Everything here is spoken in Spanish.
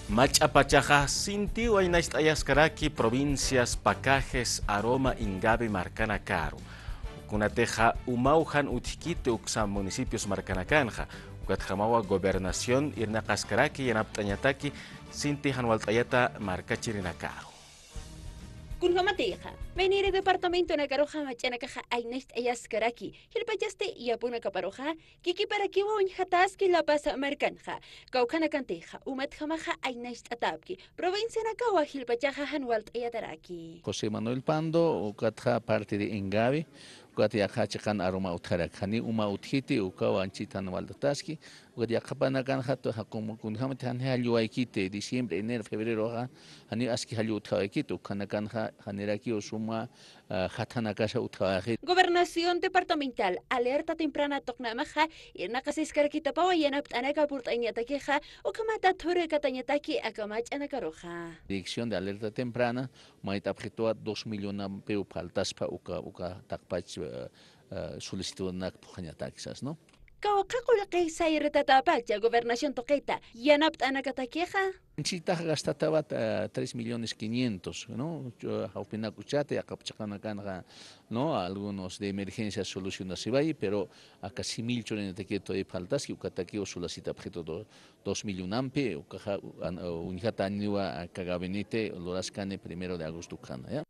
Machapachaja Sinti Ayaskaraki, provincias Pacajes, Aroma, Ingabe, Marcana Caro. Kunateja Umaujan Utjiquite Uxam municipios Marcanacanja. Ukatjamawa gobernación Irna Cascaraki, Yanaptañataki, Sinti Hanwaltayata, Marcachirina Caro. Kunhamatiha, Menire departamento na karoha machanakaha ay next ayaskaraki, hilpayaste yapuna kaparoha, kiki para kiwa hataski la pasa merkanja, kaukana kanteja, umat hamaha ay next atapki, provincia na kawa hilpayaha hanwalt ayataraki. José Manuel Pando, ukatja parte de Engabe, ukatyajachakan aroma utharakani, uma uthiti, ukawanchitan waldataski, ukatyajapan hato hakum kunhamatan halyuaikite, diciembre, enero, febrero, hani aski halyu uthawaikite, ukanakan haneraki osuma hatanakasha uthawaje. Gobernación departamental, alerta temprana toknamaha, irnakasiskarkita pawa yanaptanaka purtañatakeja, ukamata ture katanyataki akamach anakaroja. Dirección de alerta temprana, maita objetua 2 millones peu paltaspa uka takpach solicitud nak pujanyatakisas, ¿no? Kawakakula kay sayritatapak ya gobernación toqueta, yanaptanakatakeja. Chita gastatabat 3.500.000, ¿no? Opina cuchate, acapchacanacan, ¿no? Algunos de emergencia soluciones pero a casi 1.000 chorenetequeto de faltas que ucataqueo solicita objeto 2 millones ampe, unijata niwa cagabenete, lorascane 1 de agosto, ¿ya?